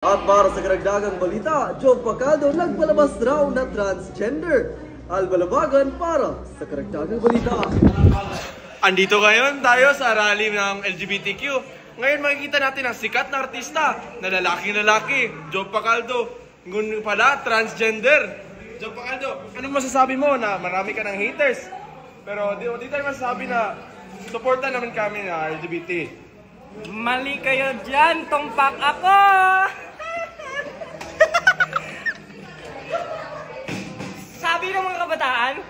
At para sa karagdagang balita, Job Pacaldo nagpalabas raw na transgender. Albalabagan para sa karagdagang balita. Andito ngayon tayo sa rally ng LGBTQ. Ngayon makikita natin ang sikat na artista na lalaki, Job Pacaldo. Ngunit pala, transgender. Job Pacaldo, anong masasabi mo na marami ka ng haters? Pero di tayo masasabi na suporta naman kami na LGBT. Mali kayo dyan, tumpak ako! Sabi ng mga kabataan,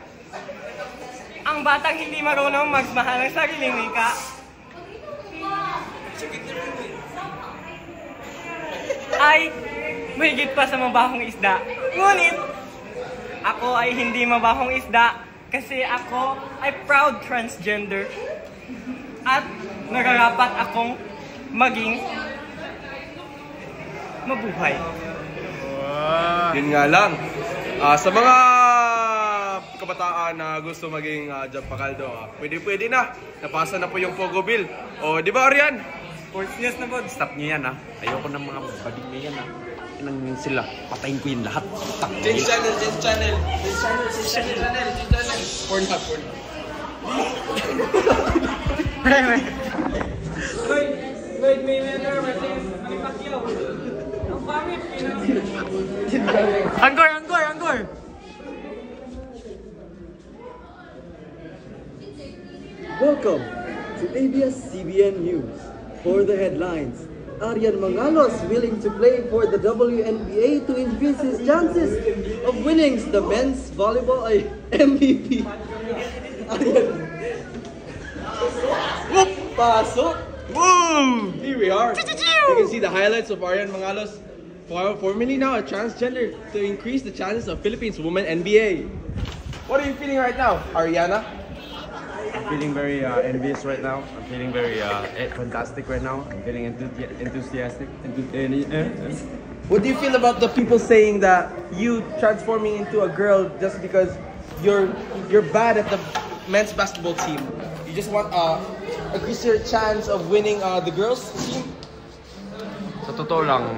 ang batang hindi marunong magmahal ng sariling wika ay mahigit pa sa mabahong isda. Ngunit, ako ay hindi mabahong isda kasi ako ay proud transgender at nararapat akong maging mabuhay. Wow. Yun nga lang. Sa mga kabataan na gusto maging Job Pacaldo, pwede na. Napasa na po yung Pogo Bill. O, di ba, Arian? Sports news na po. Stop nyo yan, ha. Ayoko ng mga bading na yan, ha. Inang sila. Patayin ko yung lahat. Change channel. Pornhub. Wait, may mentor, may Pacquiao. Ang pangit, Angkor! Welcome to ABS-CBN News. For the headlines, Arian Mangalos willing to play for the WNBA to increase his chances of winning the men's volleyball MVP. Arian. Pasok! Woo! Here we are. You can see the highlights of Arian Mangalos, formerly now a transgender, to increase the chances of Philippines women NBA. What are you feeling right now, Ariana? I'm feeling very envious right now. I'm feeling very fantastic right now. I'm feeling enthusiastic. What do you feel about the people saying that you transforming into a girl just because you're bad at the men's basketball team? You just want increase your chance of winning the girls team? Sa totoo lang,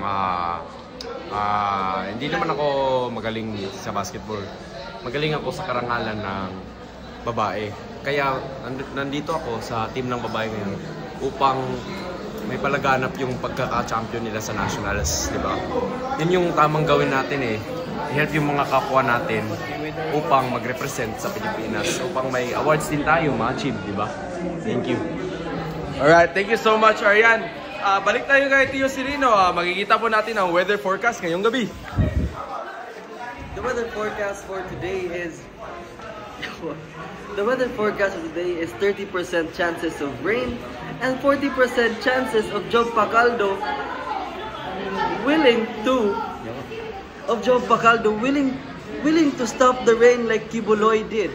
hindi naman ako magaling sa basketball. Magaling ako sa karangalan ng babae. Kaya nandito ako sa team ng babae ngayon upang may palaganap yung pagkaka-champion nila sa nationals, di ba? Yun yung tamang gawin natin eh. I-help yung mga kapwa natin upang mag-represent sa Pilipinas, upang may awards din tayo ma-achieve, di ba? Thank you. Alright, thank you so much, Arian. Balik tayo kay Tio Cirino. Makikita po natin ang weather forecast ngayong gabi. The weather forecast for today is 30% chances of rain and 40% chances of Job Pacaldo willing to stop the rain like Kibuloy did.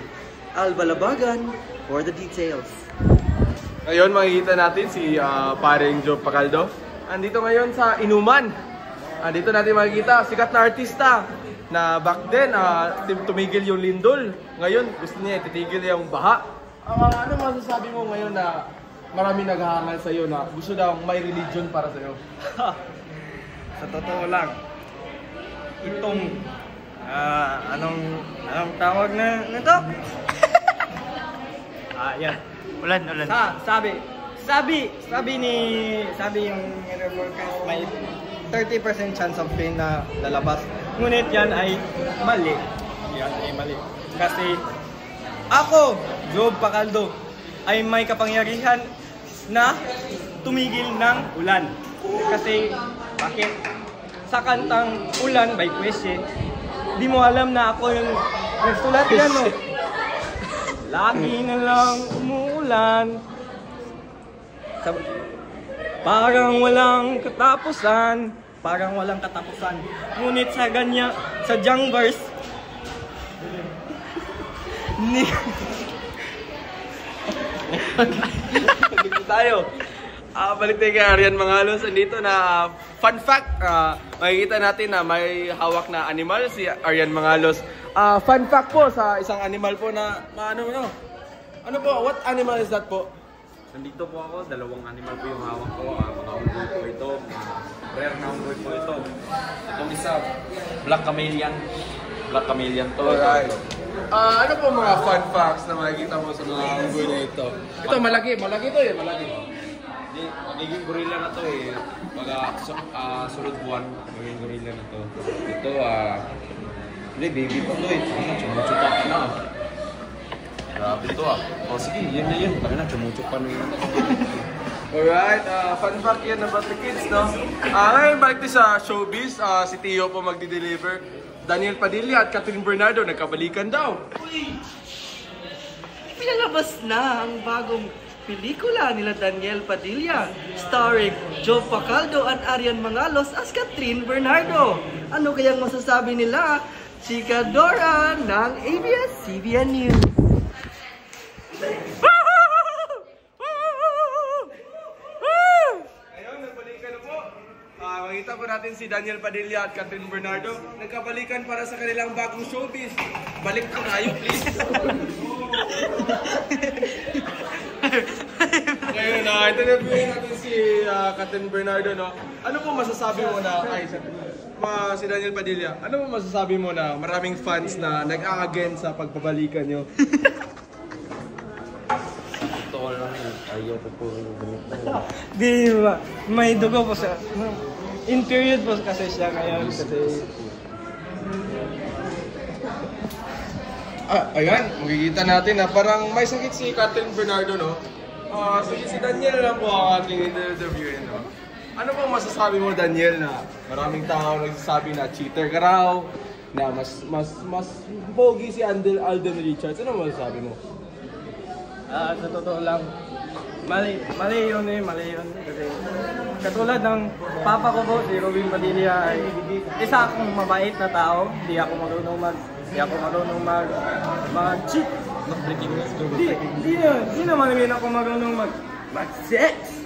Albalabagan for the details. Ngayon makikita natin si paring Job Pacaldo. Andito ngayon sa inuman. Andito natin makikita sikat na artista na back then tumigil yung lindol. Ngayon gusto niya titigil yung baha. Ano masasabi mo ngayon na marami naghahangal sa iyo na gusto daw may religion para sa iyo? Sa totoo lang, itong anong tawag na nito? Yan. Ulan. Sabi yung weather forecast may 30% chance of rain na lalabas. Ngunit yan ay mali. Kasi ako, Job Pacaldo, ay may kapangyarihan na tumigil ng ulan. Kasi bakit? Sa kantang Ulan by Kwesye, di mo alam na ako yung nagsulat yan, no? Lagi na lang umuulan. Parang walang katapusan. Ngunit sa ganyan, sa Jang verse, Dito tayo. Balik tayo kay Arian Mangalos. Andito na fun fact. Makikita natin na may hawak na animal si Arian Mangalos. Fun fact po sa isang animal po na ano po? What animal is that po? Nandito po ako, dalawang animal po yung hawak ko. Mga unggoy po ito, rare na unggoy po ito. Itong isa, Black Chameleon. Black Chameleon to. Alright. Ano po mga fun facts na makikita mo sa mga unggoy na ito? Ito malaki to eh, malaki. Magiging gorilla na to eh. Sunod buwan, magiging gorilla na to. Ito, hindi, baby pa to eh. Chumuchupa ka na. Grabe to O sige, yun na yun. Taka na, chumuchupa na yun. Alright, fun fact yan about the kids, no? Ngayon, balik tayo sa showbiz. Si Tio po magdi-deliver. Daniel Padilla at Catherine Bernardo nagkabalikan daw. Pinalabas na ang bagong pelikula nila Daniel Padilla, starring Joe Pacaldo and Arian Mangalos as Catherine Bernardo. Ano kayang masasabi nila? Chika Dora ng ABS-CBN News. Ayun, nagbalikan na po. Makita po natin si Daniel Padilla at Catherine Bernardo. Nagkabalikan para sa kanilang bagong showbiz. Balik po tayo, please. Ngayon, interviewin natin si Catherine Bernardo, no? Ano po masasabi mo na, si Daniel Padilla, ano po masasabi mo na maraming fans na nag-a-again sa pagbabalikan nyo? Totoo lang yun. Ayoko po ganito. Di ba? May dugo po siya. In period po kasi siya ngayon. Kasi... Ayan, makikita natin na parang may sakit si Catherine Bernardo, no? Si Daniel lang po ang ating interviewin, no? Ano pong masasabi mo, Daniel, na maraming tao nagsasabi na cheater ka raw, na mas pogi si Alden Richards. Ano masasabi mo? Sa totoo lang, mali yun. Kasi katulad ng papa ko po, si Robin Padilla, ay isa akong mabait na tao. Di ako marunong mag-cheat. Di naman rin ako marunong mag-sex.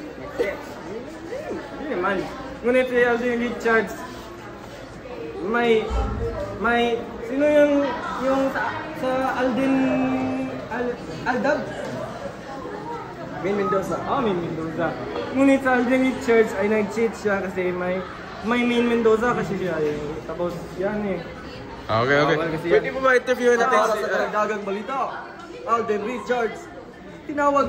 Di naman. Ngunit si Alden Richards, sino yung sa Alden Aldab? Min Mendoza. Min Mendoza. Ngunit sa Alden Richards ay nag-cheat siya kasi may Min Mendoza kasi siya eh. Tapos yan eh. Okay. Pwede mo ba interviewin natin Para sa karagdagang balita, Alden Richards tinawag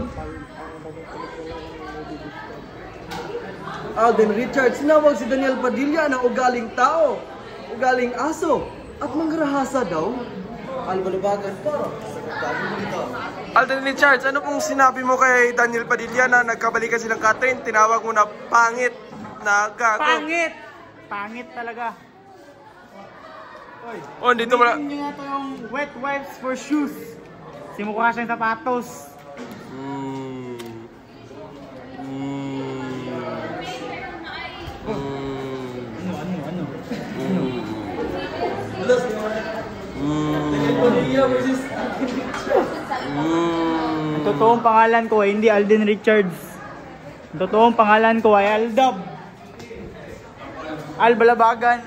si Daniel Padilla na ugaling tao, ugaling aso, at mangrahasa daw. Albalubagan para sa karagdagang balita. Alden Richards, ano pong sinabi mo kay Daniel Padilla na nagkabalikan silang Catherine? Tinawag mo na pangit na gago. Pangit talaga. Dito mo na... Hindi nga ito yung wet wipes for shoes. Simukha siyang sapatos. Ang totoong pangalan ko ay hindi Alden Richards. Ang totoong pangalan ko ay Aldab Albalabagan.